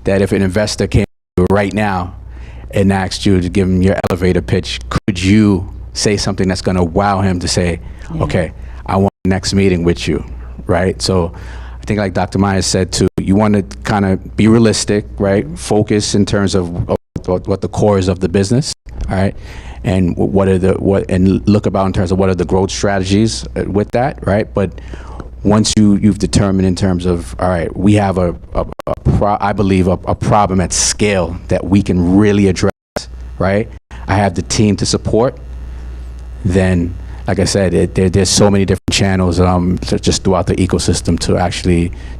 that if an investor came to you right now and asked you to give him your elevator pitch, could you say something that's going to wow him to say, okay, I want the next meeting with you, right? So I think like Dr. Myers said too, you want to kind of be realistic, right? Focus in terms of what the core is of the business, all right? And and look about in terms of what are the growth strategies with that, right? But once you've determined in terms of, all right, we have I believe a problem at scale that we can really address, right? I have the team to support. Then, like I said, there's so many different channels just throughout the ecosystem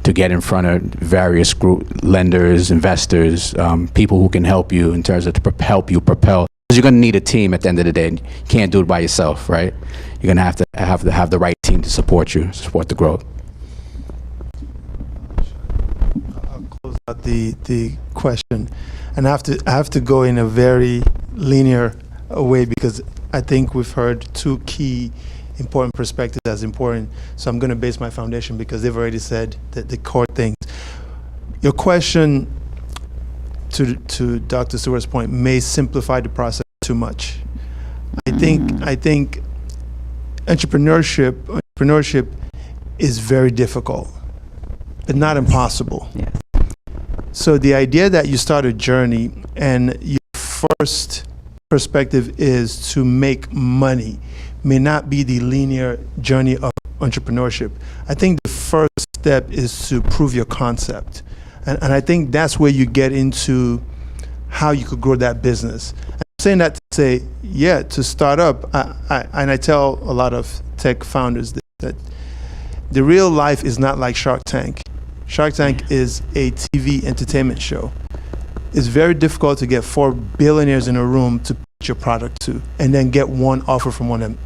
to get in front of various lenders, investors, people who can help you in terms of help you propel. Because you're going to need a team at the end of the day. You can't do it by yourself, right? You're going to have the right team to support you, support the growth. I'll close out the question, and I have to go in a very linear way, because I think we've heard two key important perspectives as important. So I'm going to base my foundation because they've already said that the core things. Your question to Dr. Stewart's point may simplify the process too much. I think entrepreneurship is very difficult, but not impossible. Yes. So the idea that you start a journey and your first perspective is to make money may not be the linear journey of entrepreneurship. I think the first step is to prove your concept. And I think that's where you get into how you could grow that business. I'm saying that to say, to start up, I tell a lot of tech founders that the real life is not like Shark Tank. Shark Tank is a TV entertainment show. It's very difficult to get 4 billionaires in a room to pitch your product to and then get one offer from one of them.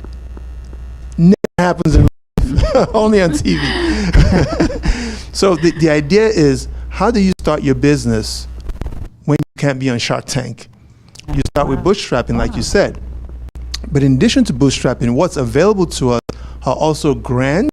Never happens in life, only on TV. So the idea is, how do you start your business when you can't be on Shark Tank? You start with bootstrapping, like you said. But in addition to bootstrapping, what's available to us are also grants,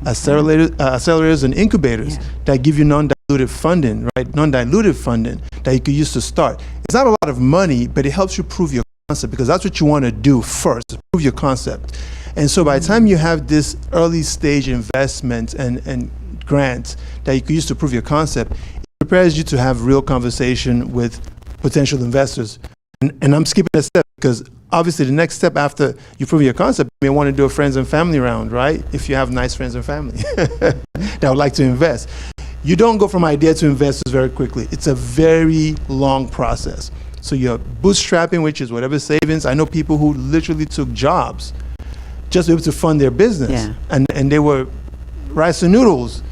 accelerators and incubators that give you non-dilutive funding, right? Non-dilutive funding that you could use to start. It's not a lot of money, but it helps you prove your concept, because that's what you want to do first, prove your concept. And so by the time you have this early stage investment and grants that you could use to prove your concept, it prepares you to have real conversation with potential investors. And I'm skipping a step because obviously the next step after you prove your concept, you may want to do a friends and family round, right? If you have nice friends and family that would like to invest. You don't go from idea to investors very quickly. It's a very long process. So you're bootstrapping, which is whatever savings. I know people who literally took jobs just to be able to fund their business. And they were rice and noodles,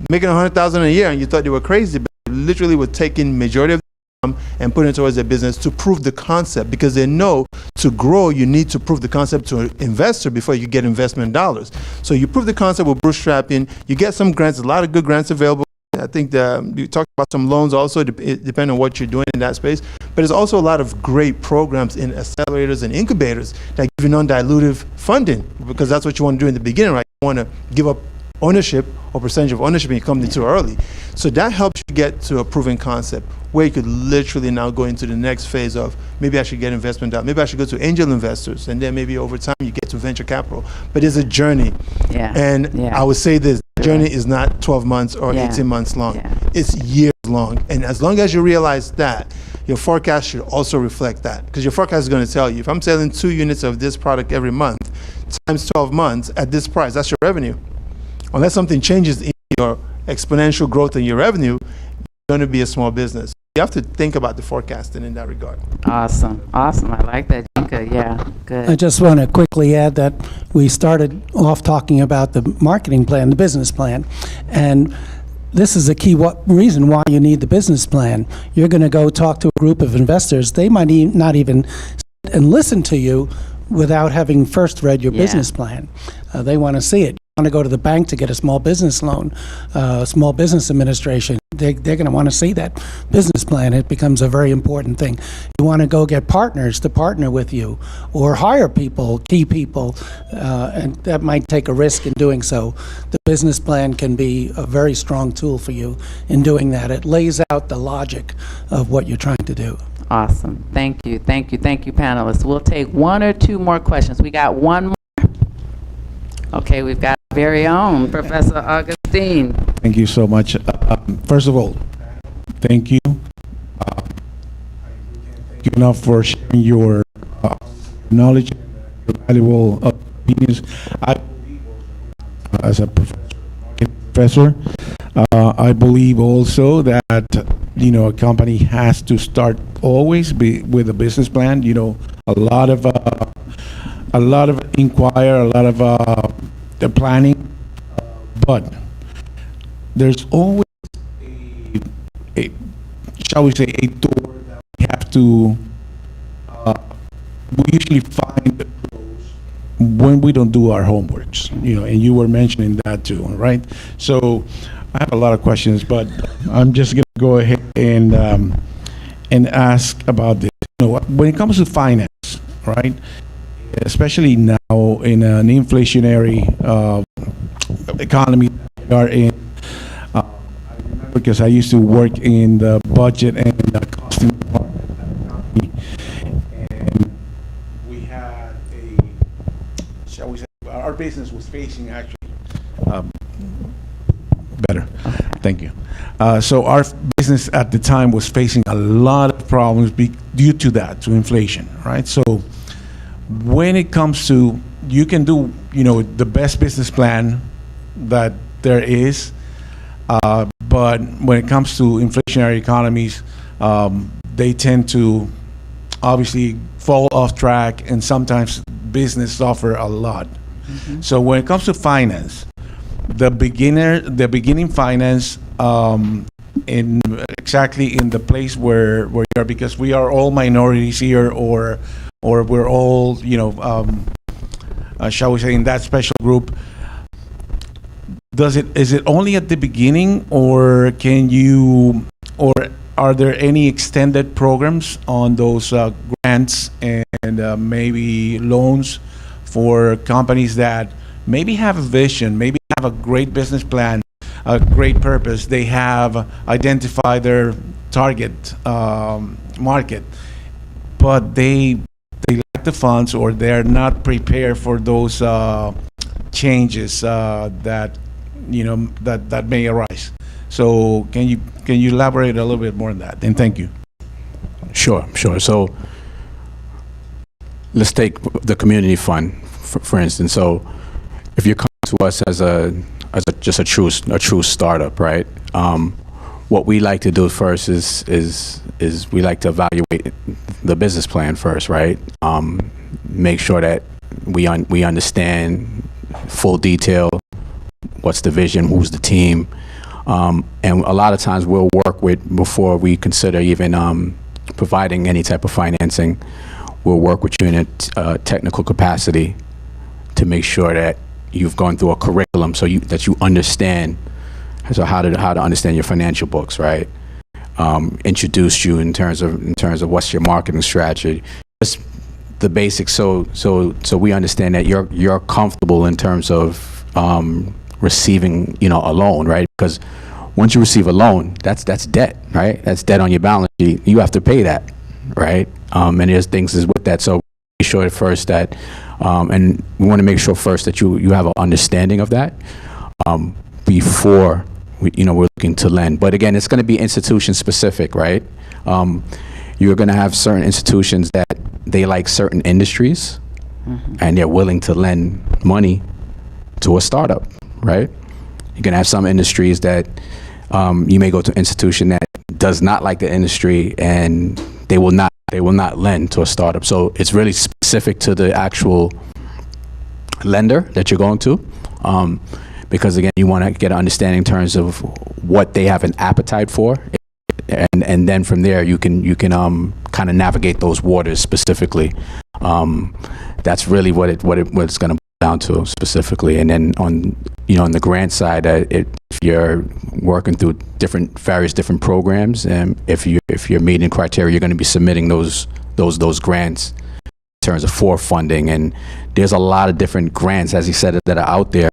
making $100,000 a year, and you thought they were crazy, but they literally were taking majority of and putting it towards their business to prove the concept, because they know to grow you need to prove the concept to an investor before you get investment dollars. So you prove the concept with bootstrapping, you get some grants, a lot of good grants available. I think you talked about some loans also, depending on what you're doing in that space. But there's also a lot of great programs in accelerators and incubators that give you non-dilutive funding, because that's what you want to do in the beginning, right? You want to give up ownership or percentage of ownership in your company too early. So that helps you get to a proven concept where you could literally now go into the next phase of, maybe I should get investment out, maybe I should go to angel investors, and then maybe over time you get to venture capital. But it's a journey. And I would say this, the journey is not 12 months or 18 months long. It's years long. And as long as you realize that, your forecast should also reflect that, because your forecast is going to tell you, if I'm selling 2 units of this product every month, times 12 months at this price, that's your revenue. Unless something changes in your exponential growth in your revenue, you're going to be a small business. You have to think about the forecasting in that regard. Awesome. Awesome. I like that, Jinka. Yeah, good. I just want to quickly add that we started off talking about the marketing plan, the business plan, and this is a key reason why you need the business plan. You're going to go talk to a group of investors. They might not even sit and listen to you without having first read your business plan. They want to see it. You want to go to the bank to get a small business loan, small business administration. They're going to want to see that business plan. It becomes a very important thing. You want to go get partners to partner with you, or hire people, key people, and that might take a risk in doing so. The business plan can be a very strong tool for you in doing that. It lays out the logic of what you're trying to do. Awesome. Thank you. Thank you. Thank you, panelists. We'll take 1 or 2 more questions. We got 1 more. Okay, we've got our very own Professor Augustine. Thank you so much. First of all, thank you. Thank you enough for sharing your knowledge and your valuable opinions. I believe, as a professor, I believe also that a company has to start always with a business plan. A lot of inquire, a lot of the planning, but there's always a shall we say, a door that we have to. We usually find the close when we don't do our homeworks. And you were mentioning that too, right? So I have a lot of questions, but I'm just going to go ahead and ask about this. When it comes to finance, right? Especially now in an inflationary economy we are in. I remember because I used to work in the budget and the costing department at the company, and we had shall we say, our business was facing actually better. Thank you. So our business at the time was facing a lot of problems due to that, to inflation, right? So when it comes to, you can do, the best business plan that there is, but when it comes to inflationary economies, they tend to obviously fall off track, and sometimes business suffer a lot. Mm-hmm. So when it comes to finance, the beginning finance, in exactly in the place where you are, because we are all minorities here, or we're all, shall we say, in that special group. Is it only at the beginning, or are there any extended programs on those grants and maybe loans for companies that maybe have a vision, maybe have a great business plan, a great purpose, they have identified their target market, but they lack the funds, or they're not prepared for those changes that may arise. So can you elaborate a little bit more on that? And thank you. Sure. So let's take the community fund for instance. So if you're coming to us as just a true startup, right? What we like to do first is we like to evaluate the business plan first, right? Make sure that we understand full detail. What's the vision? Who's the team? And a lot of times we'll work with, before we consider even providing any type of financing, we'll work with you in a technical capacity to make sure that you've gone through a curriculum that you understand how to understand your financial books, right? Introduce you in terms of what's your marketing strategy, just the basics, so we understand that you're comfortable in terms of receiving a loan, right? Because once you receive a loan, that's debt, right? That's debt on your balance sheet. You have to pay that, right? And there's things with that. So make sure first that, and we want to make sure first that you have an understanding of that before we're looking to lend. But again, it's going to be institution specific, right? you're going to have certain institutions that they like certain industries, and they're willing to lend money to a startup, right? You're going to have some industries that you may go to an institution that does not like the industry, and they will not lend to a startup. So it's really specific to the actual lender that you're going to, because again, you want to get an understanding in terms of what they have an appetite for, and then from there you can kind of navigate those waters specifically. That's really what it's going to boil down to specifically. And then on the grant side, if you're working through various different programs, and if you're meeting criteria, you're going to be submitting those grants in terms of for funding. And there's a lot of different grants, as he said, that are out there.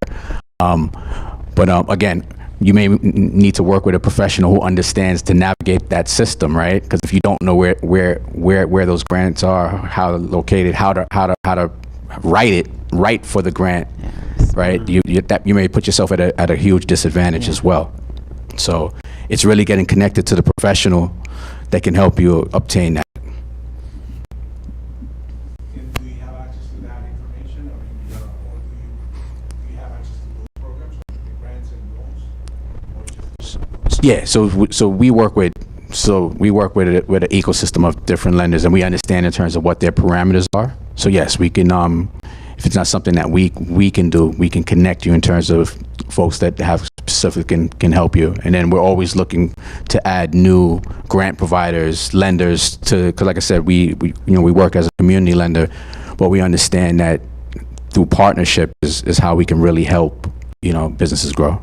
But again, you may need to work with a professional who understands to navigate that system, right? Because if you don't know where those grants are, how they're located, how to write for the grant, right? You may put yourself at a huge disadvantage as well. So it's really getting connected to the professional that can help you obtain that. Do you have access to that information? Or do you have access to those programs, like the grants and loans? Yeah, so we work with with an ecosystem of different lenders, and we understand in terms of what their parameters are. So yes, we can. If it's not something that we can do, we can connect you in terms of folks that have specific can help you. And then we're always looking to add new grant providers, lenders because like I said, we work as a community lender, but we understand that through partnership is how we can really help businesses grow.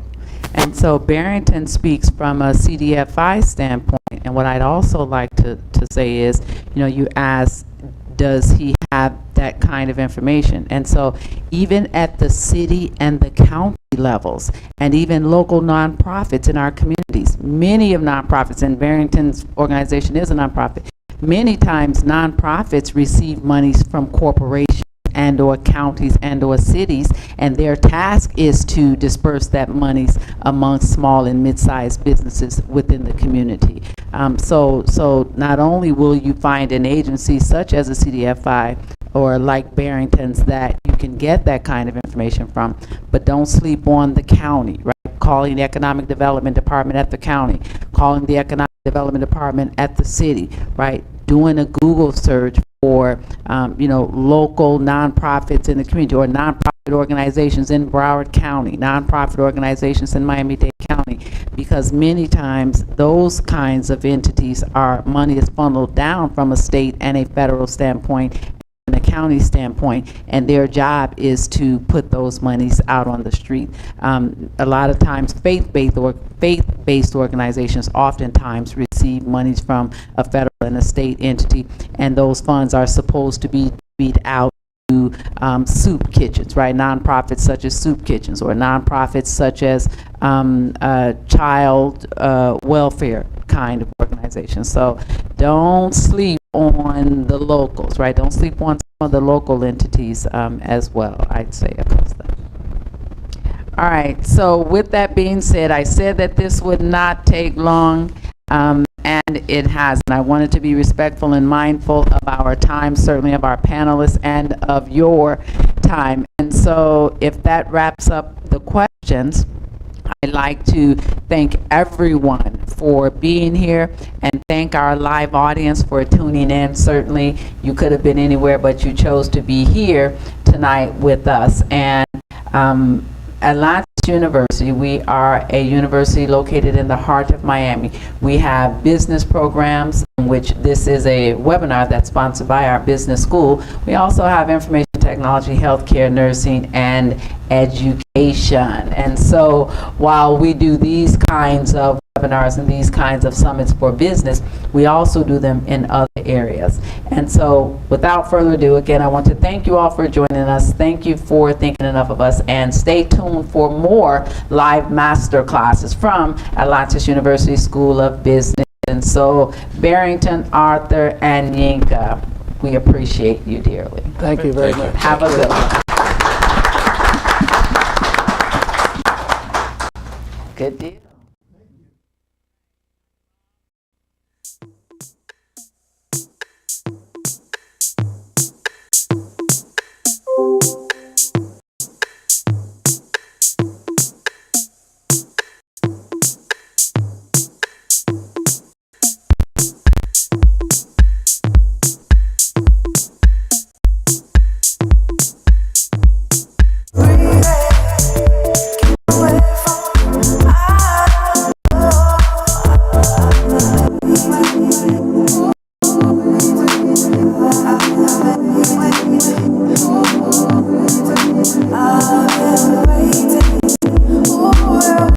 And so Barrington speaks from a CDFI standpoint, and what I'd also like to say is, you asked, does he have that kind of information? And so even at the city and the county levels, and even local nonprofits in our communities, many of nonprofits, and Barrington's organization is a nonprofit, many times nonprofits receive monies from corporations and or counties and or cities, and their task is to disperse that monies amongst small and mid-sized businesses within the community. So not only will you find an agency such as a CDFI or like Barrington's that you can get that kind of information from, but don't sleep on the county, right? Calling the Economic Development Department at the county, calling the Economic Development Department at the city, right? Doing a Google search for local nonprofits in the community, or nonprofit organizations in Broward County, nonprofit organizations in Miami-Dade County, because many times those kinds of entities money is funneled down from a state and a federal standpoint and a county standpoint, and their job is to put those monies out on the street. A lot of times faith-based organizations oftentimes receive monies from a federal and a state entity, and those funds are supposed to be distributed out to soup kitchens, right? Nonprofits such as soup kitchens, or nonprofits such as child welfare kind of organizations. So don't sleep on the locals, right? Don't sleep on some of the local entities as well, I'd say, across them. All right, so with that being said, I said that this would not take long, and it has. And I wanted to be respectful and mindful of our time, certainly of our panelists and of your time. And so if that wraps up the questions, I'd like to thank everyone for being here, and thank our live audience for tuning in. Certainly, you could have been anywhere, but you chose to be here tonight with us. And Atlantis University, we are a university located in the heart of Miami. We have business programs, in which this is a webinar that's sponsored by our business school. We also have information technology, healthcare, nursing, and education. And so while we do these kinds of webinars and these kinds of summits for business, we also do them in other areas. And so without further ado, again, I want to thank you all for joining us. Thank you for thinking enough of us, and stay tuned for more live master classes from Atlantis University School of Business. And so Barrington, Arthur, and Yinka, we appreciate you dearly. Thank you very much. Have a good one. Good deal.